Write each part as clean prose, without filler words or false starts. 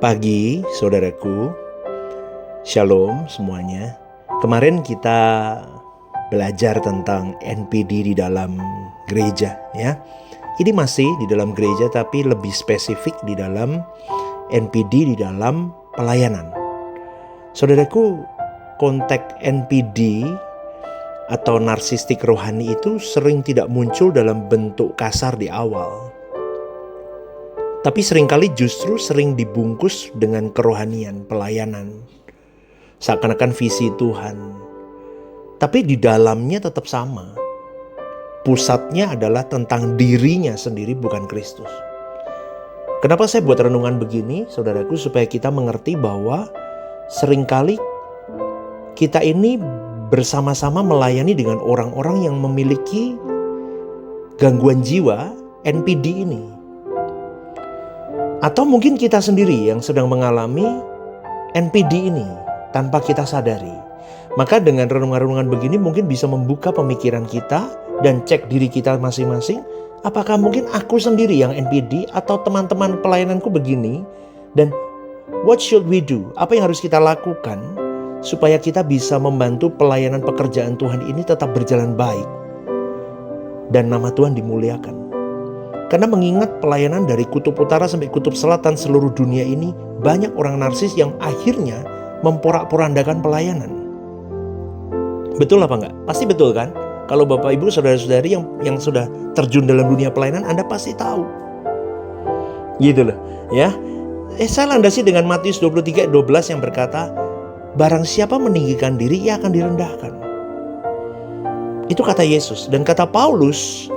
Pagi, saudaraku. Shalom semuanya. Kemarin kita belajar tentang NPD di dalam gereja, ya. Ini masih di dalam gereja, tapi lebih spesifik di dalam NPD di dalam pelayanan. Saudaraku, konteks NPD atau narsistik rohani itu sering tidak muncul dalam bentuk kasar di awal, tapi seringkali justru sering dibungkus dengan kerohanian, pelayanan, seakan-akan visi Tuhan. Tapi di dalamnya tetap sama. Pusatnya adalah tentang dirinya sendiri, bukan Kristus. Kenapa saya buat renungan begini, saudaraku? Supaya kita mengerti bahwa seringkali kita ini bersama-sama melayani dengan orang-orang yang memiliki gangguan jiwa NPD ini. Atau mungkin kita sendiri yang sedang mengalami NPD ini tanpa kita sadari. Maka dengan renungan-renungan begini mungkin bisa membuka pemikiran kita dan cek diri kita masing-masing. Apakah mungkin aku sendiri yang NPD atau teman-teman pelayananku begini? Dan what should we do? Apa yang harus kita lakukan supaya kita bisa membantu pelayanan pekerjaan Tuhan ini tetap berjalan baik dan nama Tuhan dimuliakan? Karena mengingat pelayanan dari kutub utara sampai kutub selatan seluruh dunia ini, banyak orang narsis yang akhirnya memporak-porandakan pelayanan. Betul apa enggak? Pasti betul kan? Kalau Bapak Ibu saudara-saudari yang sudah terjun dalam dunia pelayanan, Anda pasti tahu. Gitu loh, ya. Saya landasi dengan Matius 23:12 yang berkata, barang siapa meninggikan diri, ia akan direndahkan. Itu kata Yesus. Dan kata Paulus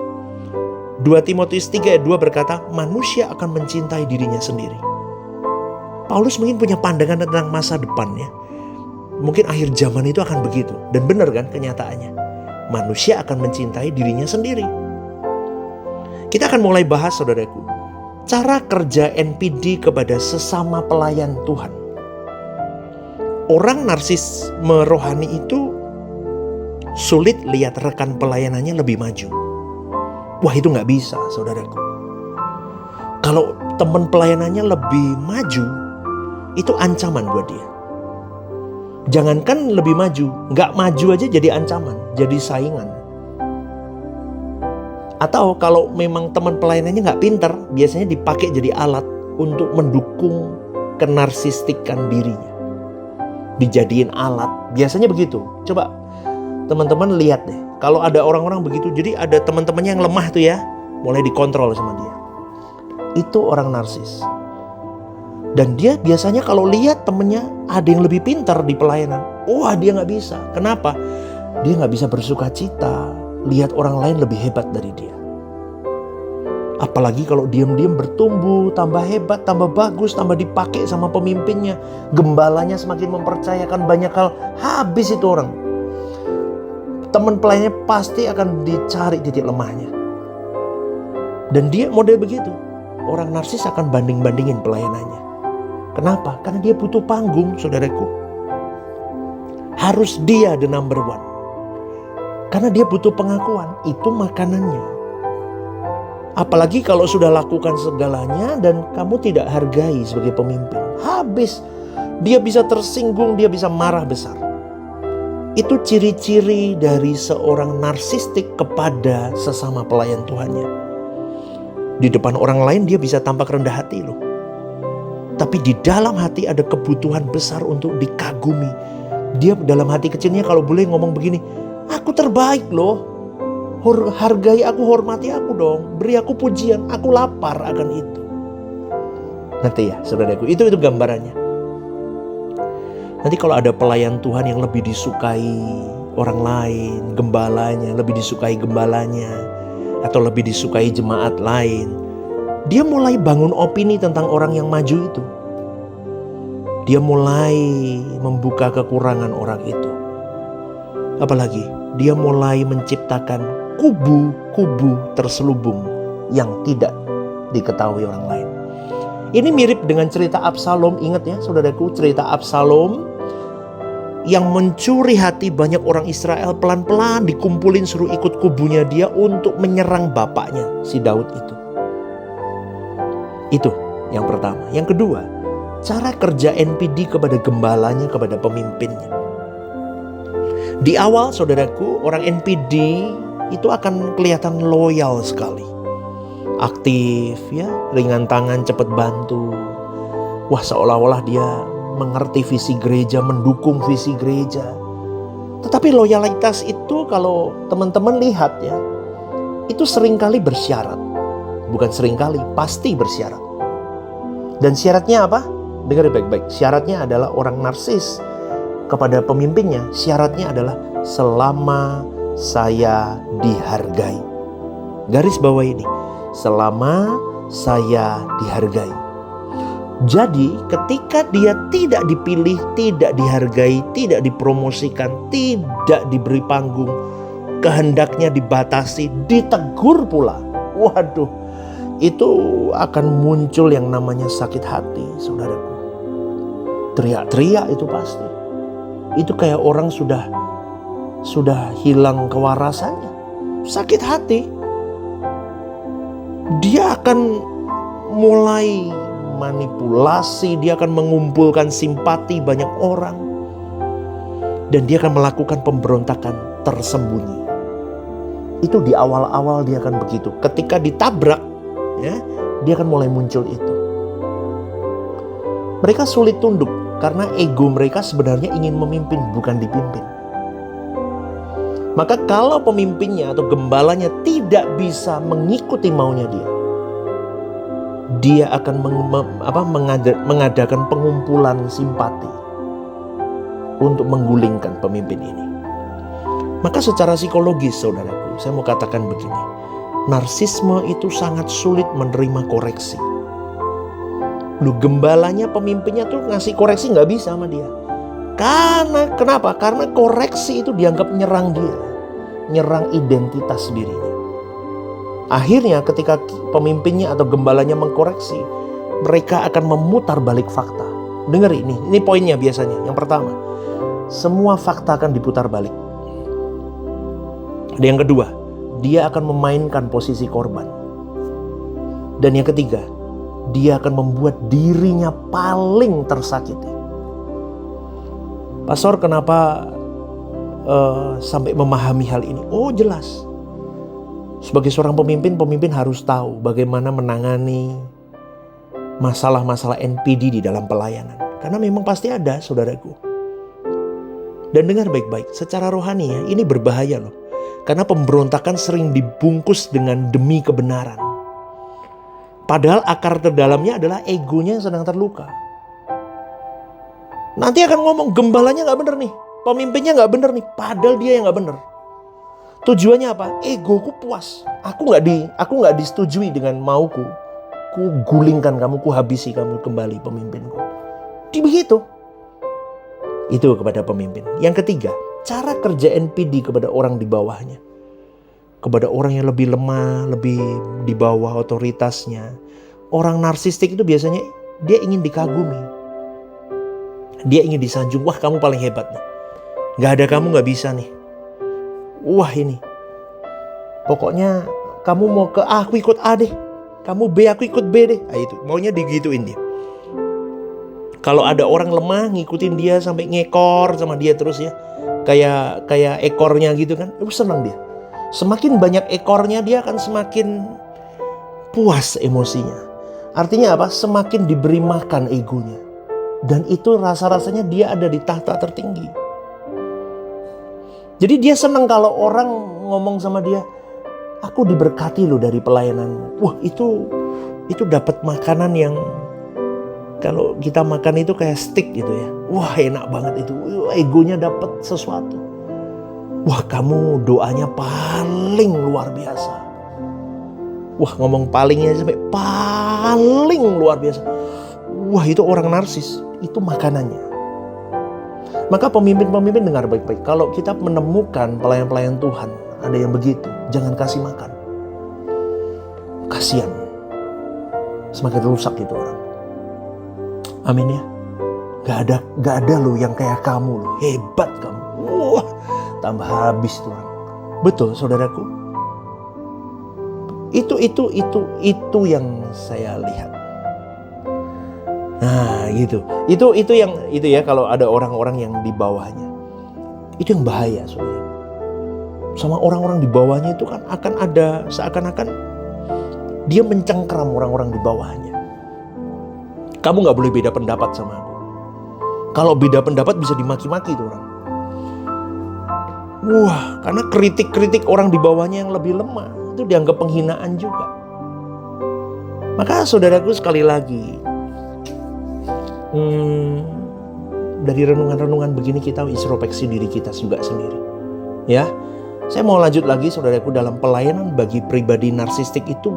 2 Timotius 3:2 berkata, manusia akan mencintai dirinya sendiri. Paulus mungkin punya pandangan tentang masa depannya. Mungkin akhir zaman itu akan begitu. Dan benar kan kenyataannya. Manusia akan mencintai dirinya sendiri. Kita akan mulai bahas, saudaraku, cara kerja NPD kepada sesama pelayan Tuhan. Orang narsis rohani itu sulit lihat rekan pelayanannya lebih maju. Wah, itu gak bisa, saudaraku. Kalau teman pelayanannya lebih maju, itu ancaman buat dia. Jangankan lebih maju, gak maju aja jadi ancaman, jadi saingan. Atau kalau memang teman pelayanannya gak pintar, biasanya dipakai jadi alat untuk mendukung kenarsistikan dirinya. Dijadiin alat, biasanya begitu. Coba teman-teman lihat deh. Kalau ada orang-orang begitu, jadi ada teman-temannya yang lemah tuh ya, mulai dikontrol sama dia. Itu orang narsis. Dan dia biasanya kalau lihat temennya ada yang lebih pintar di pelayanan, wah dia gak bisa. Kenapa? Dia gak bisa bersuka cita lihat orang lain lebih hebat dari dia. Apalagi kalau diam-diam bertumbuh, tambah hebat, tambah bagus, tambah dipakai sama pemimpinnya. Gembalanya semakin mempercayakan banyak hal, habis itu orang. Teman pelayannya pasti akan dicari titik lemahnya. Dan dia model begitu. Orang narsis akan banding-bandingin pelayanannya. Kenapa? Karena dia butuh panggung, saudaraku. Harus dia the number one. Karena dia butuh pengakuan. Itu makanannya. Apalagi kalau sudah lakukan segalanya dan kamu tidak hargai sebagai pemimpin. Habis. Dia bisa tersinggung, dia bisa marah besar. Itu ciri-ciri dari seorang narsistik kepada sesama pelayan Tuhannya. Di depan orang lain dia bisa tampak rendah hati loh. Tapi di dalam hati ada kebutuhan besar untuk dikagumi. Dia dalam hati kecilnya kalau boleh ngomong begini, aku terbaik loh. Hargai aku, hormati aku dong. Beri aku pujian, aku lapar akan itu. Nanti ya saudaraku, itu gambarannya. Nanti kalau ada pelayan Tuhan yang lebih disukai orang lain, gembalanya, lebih disukai gembalanya, atau lebih disukai jemaat lain, dia mulai bangun opini tentang orang yang maju itu. Dia mulai membuka kekurangan orang itu. Apalagi, dia mulai menciptakan kubu-kubu terselubung yang tidak diketahui orang lain. Ini mirip dengan cerita Absalom. Ingat ya saudaraku, cerita Absalom yang mencuri hati banyak orang Israel, pelan-pelan dikumpulin suruh ikut kubunya dia untuk menyerang bapaknya si Daud itu. Itu yang pertama. Yang kedua, cara kerja NPD kepada gembalanya, kepada pemimpinnya. Di awal saudaraku, orang NPD itu akan kelihatan loyal sekali. Aktif ya, ringan tangan, cepat bantu. Wah, seolah-olah dia mengerti visi gereja, mendukung visi gereja. Tetapi loyalitas itu kalau teman-teman lihat ya, itu seringkali bersyarat. Bukan seringkali, pasti bersyarat. Dan syaratnya apa? Dengar baik-baik. Syaratnya adalah orang narsis kepada pemimpinnya. Syaratnya adalah selama saya dihargai. Garis bawah ini. Selama saya dihargai. Jadi ketika dia tidak dipilih, tidak dihargai, tidak dipromosikan, tidak diberi panggung, kehendaknya dibatasi, ditegur pula. Waduh, itu akan muncul yang namanya sakit hati, saudaraku. Teriak-teriak itu pasti. Itu kayak orang sudah hilang kewarasannya. Sakit hati. Dia akan mulai manipulasi, dia akan mengumpulkan simpati banyak orang. Dan dia akan melakukan pemberontakan tersembunyi. Itu di awal-awal dia akan begitu. Ketika ditabrak, ya, dia akan mulai muncul itu. Mereka sulit tunduk karena ego mereka sebenarnya ingin memimpin, bukan dipimpin. Maka kalau pemimpinnya atau gembalanya tidak bisa mengikuti maunya dia akan mengadakan pengumpulan simpati untuk menggulingkan pemimpin ini. Maka secara psikologis, saudaraku, saya mau katakan begini. Narsisme itu sangat sulit menerima koreksi. Gembalanya, pemimpinnya tuh ngasih koreksi nggak bisa sama dia. Karena kenapa? Karena koreksi itu dianggap nyerang dia, nyerang identitas dirinya. Akhirnya ketika pemimpinnya atau gembalanya mengkoreksi, mereka akan memutar balik fakta. Dengar ini poinnya biasanya. Yang pertama, semua fakta akan diputar balik. Dan yang kedua, dia akan memainkan posisi korban. Dan yang ketiga, dia akan membuat dirinya paling tersakiti. Pastor, kenapa sampai memahami hal ini? Oh, jelas. Sebagai seorang pemimpin harus tahu bagaimana menangani masalah-masalah NPD di dalam pelayanan. Karena memang pasti ada, saudaraku. Dan dengar baik-baik, secara rohani ya, ini berbahaya loh. Karena pemberontakan sering dibungkus dengan demi kebenaran. Padahal akar terdalamnya adalah egonya yang sedang terluka. Nanti akan ngomong gembalanya gak bener nih, pemimpinnya gak bener nih, padahal dia yang gak bener. Tujuannya apa? Egoku puas. Aku nggak disetujui dengan mauku. Ku gulingkan kamu, ku habisi kamu kembali pemimpinku. Begitu. Itu kepada pemimpin. Yang ketiga, cara kerja NPD kepada orang di bawahnya. Kepada orang yang lebih lemah, lebih di bawah otoritasnya. Orang narsistik itu biasanya dia ingin dikagumi. Dia ingin disanjung. Wah, kamu paling hebat nih. Gak ada kamu gak bisa nih. Wah, ini pokoknya kamu mau ke A, aku ikut A deh. Kamu B, aku ikut B deh. Nah, itu maunya digituin dia. Kalau ada orang lemah, ngikutin dia sampai ngekor sama dia terus ya. Kayak ekornya gitu kan. Senang dia. Semakin banyak ekornya, dia akan semakin puas emosinya. Artinya apa? Semakin diberi makan egonya. Dan itu rasa-rasanya dia ada di tahta tertinggi. Jadi dia senang kalau orang ngomong sama dia, aku diberkati loh dari pelayananmu. Wah, itu dapat makanan yang kalau kita makan itu kayak steak gitu ya. Wah, enak banget itu. Egonya dapat sesuatu. Wah, kamu doanya paling luar biasa. Wah, ngomong palingnya sampai paling luar biasa. Wah, itu orang narsis. Itu makanannya. Maka pemimpin-pemimpin dengar baik-baik. Kalau kita menemukan pelayan-pelayan Tuhan, ada yang begitu, jangan kasih makan. Kasihan. Semakin rusak itu orang. Amin ya. Gak ada loh yang kayak kamu loh. Hebat kamu. Wah, tambah habis tuh orang. Betul, saudaraku. Itu yang saya lihat. Nah, gitu. Itu yang itu ya, kalau ada orang-orang yang di bawahnya. Itu yang bahaya, saudara. Sama orang-orang di bawahnya itu kan akan ada seakan-akan dia mencengkram orang-orang di bawahnya. Kamu gak boleh beda pendapat sama aku. Kalau beda pendapat bisa dimaki-maki tuh orang. Wah, karena kritik-kritik orang di bawahnya yang lebih lemah itu dianggap penghinaan juga. Maka saudaraku, sekali lagi, dari renungan-renungan begini kita introspeksi diri kita juga sendiri. Ya, saya mau lanjut lagi saudaraku, dalam pelayanan bagi pribadi narsistik itu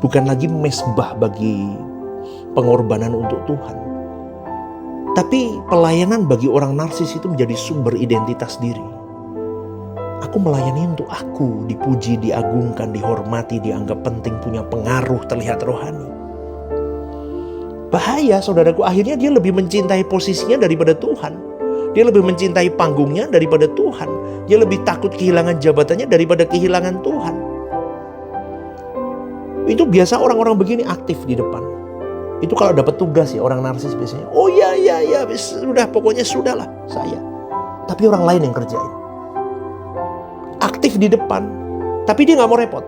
bukan lagi mesbah bagi pengorbanan untuk Tuhan. Tapi pelayanan bagi orang narsis itu menjadi sumber identitas diri. Aku melayani untuk aku, dipuji, diagungkan, dihormati, dianggap penting, punya pengaruh, terlihat rohani. Bahaya saudaraku, akhirnya dia lebih mencintai posisinya daripada Tuhan. Dia lebih mencintai panggungnya daripada Tuhan. Dia lebih takut kehilangan jabatannya daripada kehilangan Tuhan. Itu biasa orang-orang begini aktif di depan. Itu kalau dapat tugas ya, orang narsis biasanya, oh ya, sudah, pokoknya sudahlah saya. Tapi orang lain yang kerjain. Aktif di depan, tapi dia gak mau repot.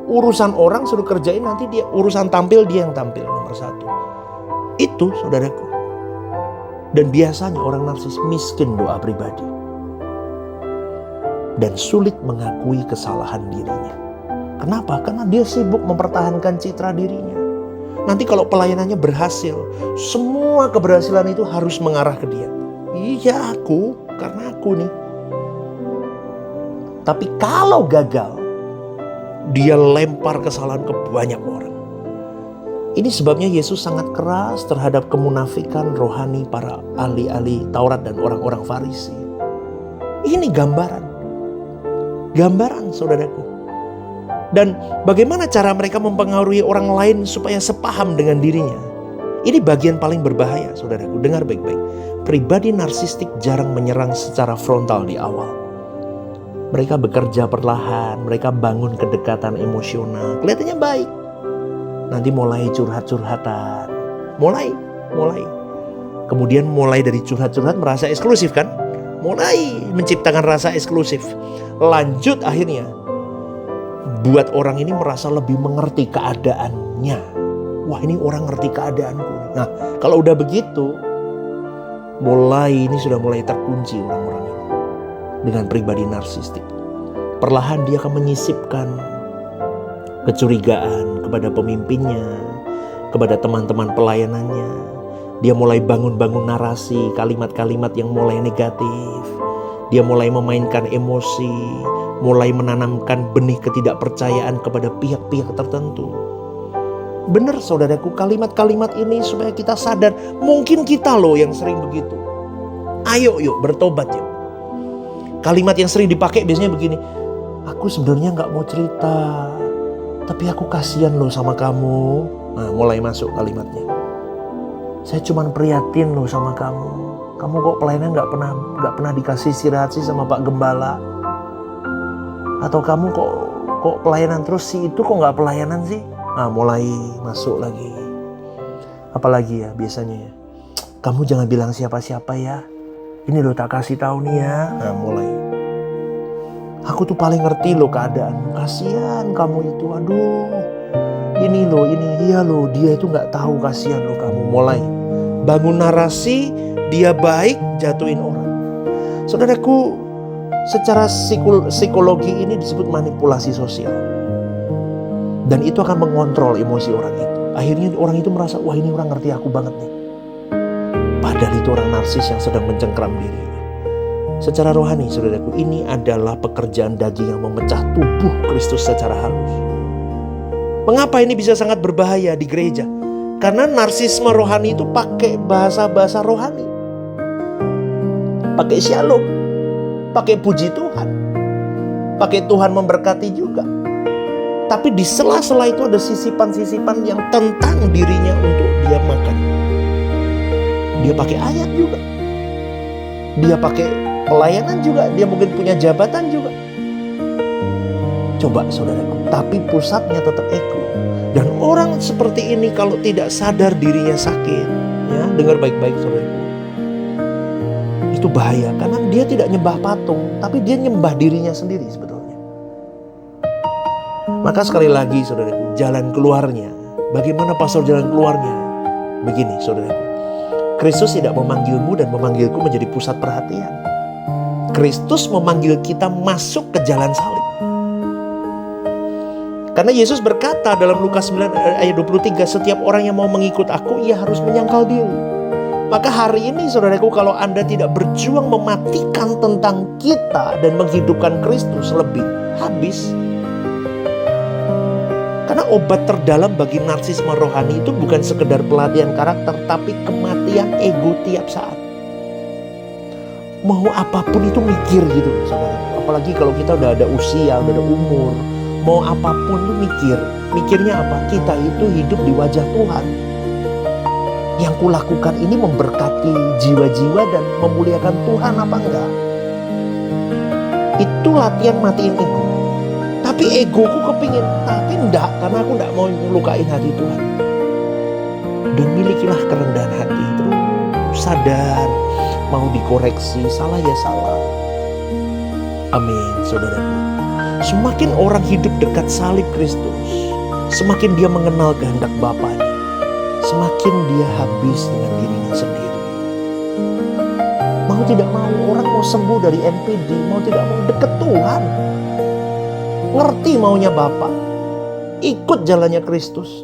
Urusan orang suruh kerjain, nanti dia urusan tampil, dia yang tampil nomor 1. Itu saudaraku. Dan biasanya orang narsis miskin doa pribadi. Dan sulit mengakui kesalahan dirinya. Kenapa? Karena dia sibuk mempertahankan citra dirinya. Nanti kalau pelayanannya berhasil, semua keberhasilan itu harus mengarah ke dia. Iya aku, karena aku nih. Tapi kalau gagal, dia lempar kesalahan ke banyak orang. Ini sebabnya Yesus sangat keras terhadap kemunafikan rohani para ahli-ahli Taurat dan orang-orang Farisi. Ini gambaran saudaraku. Dan bagaimana cara mereka mempengaruhi orang lain supaya sepaham dengan dirinya. Ini bagian paling berbahaya saudaraku, dengar baik-baik. Pribadi narsistik jarang menyerang secara frontal di awal. Mereka bekerja perlahan, mereka bangun kedekatan emosional, kelihatannya baik. Nanti mulai curhat-curhatan, mulai. Kemudian mulai dari curhat-curhat merasa eksklusif kan? Mulai menciptakan rasa eksklusif. Lanjut akhirnya, buat orang ini merasa lebih mengerti keadaannya. Wah, ini orang ngerti keadaanku. Nah, kalau udah begitu, ini sudah mulai terkunci orang-orang ini. Dengan pribadi narsistik, perlahan dia akan menyisipkan kecurigaan kepada pemimpinnya, kepada teman-teman pelayanannya. Dia mulai bangun-bangun narasi, kalimat-kalimat yang mulai negatif. Dia mulai memainkan emosi, mulai menanamkan benih ketidakpercayaan kepada pihak-pihak tertentu. Benar saudaraku, kalimat-kalimat ini supaya kita sadar, mungkin kita loh yang sering begitu. Ayo yuk bertobat yuk. Kalimat yang sering dipakai biasanya begini, aku sebenarnya gak mau cerita, tapi aku kasihan loh sama kamu. Nah, mulai masuk kalimatnya. Saya cuman prihatin loh sama kamu. Kamu kok pelayanan gak pernah dikasih istirahat sih sama Pak Gembala? Atau kamu kok pelayanan terus sih, itu kok gak pelayanan sih? Nah, mulai masuk lagi. Apalagi ya biasanya ya, kamu jangan bilang siapa-siapa ya. Ini lo tak kasih tahu nih ya. Nah, mulai. Aku tuh paling ngerti lo keadaanmu. Kasihan kamu itu. Aduh. Ini iya lo. Dia itu nggak tahu, kasihan lo kamu. Mulai bangun narasi, dia baik, jatuhin orang. Saudaraku, secara psikologi ini disebut manipulasi sosial. Dan itu akan mengontrol emosi orang itu. Akhirnya orang itu merasa, wah ini orang ngerti aku banget nih. Padahal itu orang narsis yang sedang mencengkram dirinya. Secara rohani saudaraku, ini adalah pekerjaan daging yang memecah tubuh Kristus secara halus. Mengapa ini bisa sangat berbahaya di gereja? Karena narsisme rohani itu pakai bahasa-bahasa rohani. Pakai shalom, pakai puji Tuhan, pakai Tuhan memberkati juga. Tapi di sela-sela itu ada sisipan-sisipan yang tentang dirinya untuk dia makan. Dia pakai ayat juga. Dia pakai pelayanan juga. Dia mungkin punya jabatan juga. Coba saudaraku. Tapi pusatnya tetap ego. Dan orang seperti ini kalau tidak sadar dirinya sakit, ya, dengar baik-baik saudaraku, itu bahaya karena dia tidak nyembah patung, tapi dia nyembah dirinya sendiri sebetulnya. Maka sekali lagi saudaraku, jalan keluarnya, bagaimana pastor jalan keluarnya? Begini saudaraku, Kristus tidak memanggilmu dan memanggilku menjadi pusat perhatian. Kristus memanggil kita masuk ke jalan salib. Karena Yesus berkata dalam Lukas 9 ayat 23, setiap orang yang mau mengikut aku, ia harus menyangkal diri. Maka hari ini saudaraku, kalau Anda tidak berjuang mematikan tentang kita dan menghidupkan Kristus, lebih habis. Karena obat terdalam bagi narsisme rohani itu bukan sekedar pelatihan karakter, tapi kematian ego tiap saat. Mau apapun itu mikir gitu saudaraku. Apalagi kalau kita udah ada usia, udah ada umur. Mau apapun tuh mikir. Mikirnya apa? Kita itu hidup di wajah Tuhan. Yang kulakukan ini memberkati jiwa-jiwa dan memuliakan Tuhan apa enggak? Itu latihan matiin ego. Tapi egoku kepingin, tapi enggak, karena aku enggak mau melukain hati Tuhan. Dan milikilah kerendahan hati. Terus sadar, mau dikoreksi, salah ya salah. Amin, saudaraku. Semakin orang hidup dekat salib Kristus, semakin dia mengenal kehendak Bapanya, semakin dia habis dengan dirinya sendiri. Mau tidak mau, orang mau sembuh dari NPD, mau tidak mau dekat Tuhan. Ngerti maunya Bapa, ikut jalannya Kristus.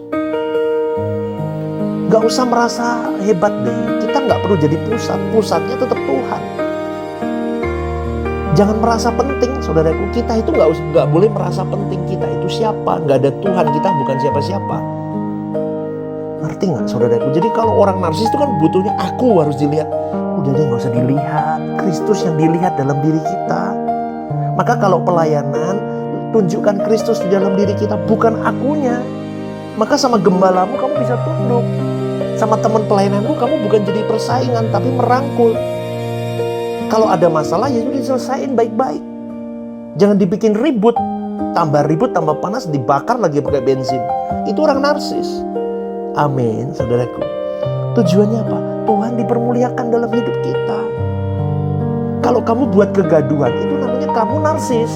Gak usah merasa hebat deh, kita gak perlu jadi pusat, pusatnya tetap Tuhan. Jangan merasa penting, saudaraku. Kita itu gak boleh merasa penting. Kita itu siapa? Gak ada Tuhan, kita bukan siapa-siapa. Ngerti gak, saudaraku? Jadi kalau orang narsis itu kan butuhnya aku harus dilihat. Udah deh, gak usah dilihat. Kristus yang dilihat dalam diri kita. Maka kalau pelayanan, tunjukkan Kristus di dalam diri kita, bukan akunya. Maka sama gembalamu kamu bisa tunduk. Sama teman pelayananmu kamu bukan jadi persaingan, tapi merangkul. Kalau ada masalah ya sudah diselesain baik-baik. Jangan dibikin ribut. Tambah ribut, tambah panas, dibakar lagi pakai bensin. Itu orang narsis. Amin, saudaraku. Tujuannya apa? Tuhan dipermuliakan dalam hidup kita. Kalau kamu buat kegaduhan, itu namanya kamu narsis.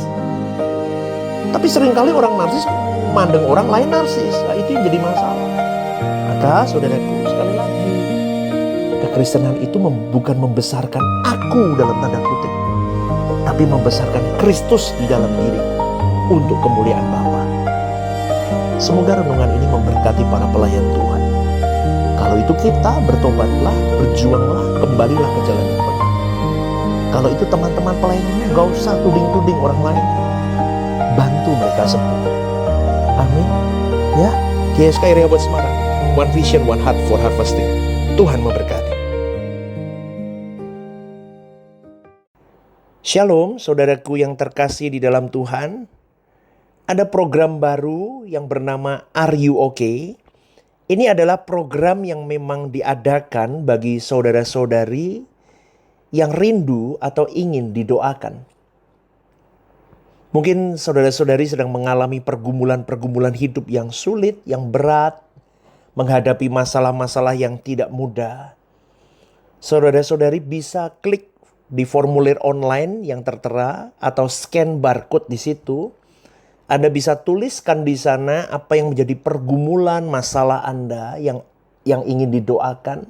Tapi seringkali orang narsis mandang orang lain narsis. Nah, itu yang jadi masalah. Maka saudaraku, sekali lagi, kekristenan itu bukan membesarkan aku dalam tanda kutip, tapi membesarkan Kristus di dalam diriku untuk kemuliaan Bapa. Semoga renungan ini memberkati para pelayan Tuhan. Kalau itu kita bertobatlah, berjuanglah, kembalilah ke jalan yang benar. Kalau itu teman-teman pelayanannya, gak usah tuding-tuding orang lain. Bantu mereka sembuh. Amin. Ya, GSK Rehoboth Semarang. One vision, one heart for harvesting. Tuhan memberkati. Shalom, saudaraku yang terkasih di dalam Tuhan. Ada program baru yang bernama Are You Okay? Ini adalah program yang memang diadakan bagi saudara-saudari yang rindu atau ingin didoakan. Mungkin saudara-saudari sedang mengalami pergumulan-pergumulan hidup yang sulit, yang berat, menghadapi masalah-masalah yang tidak mudah. Saudara-saudari bisa klik di formulir online yang tertera atau scan barcode di situ. Anda bisa tuliskan di sana apa yang menjadi pergumulan masalah Anda yang ingin didoakan.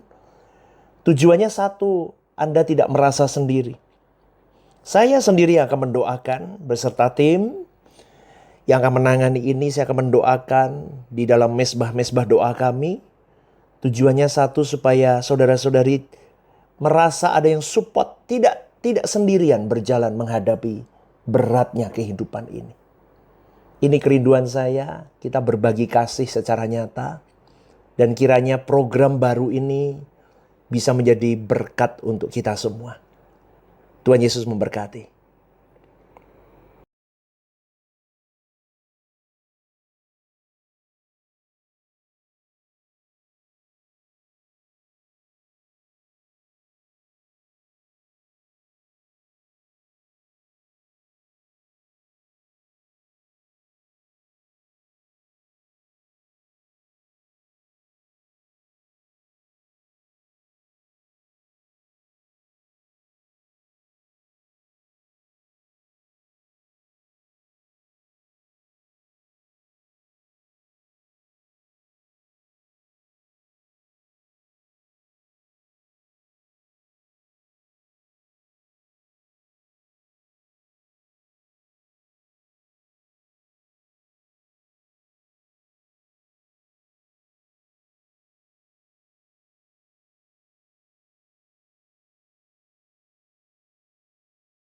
Tujuannya satu, Anda tidak merasa sendiri. Saya sendiri akan mendoakan beserta tim yang akan menangani ini. Saya akan mendoakan di dalam mesbah-mesbah doa kami. Tujuannya satu, supaya saudara-saudari merasa ada yang support, tidak sendirian berjalan menghadapi beratnya kehidupan ini. Ini kerinduan saya, kita berbagi kasih secara nyata, dan kiranya program baru ini bisa menjadi berkat untuk kita semua. Tuhan Yesus memberkati.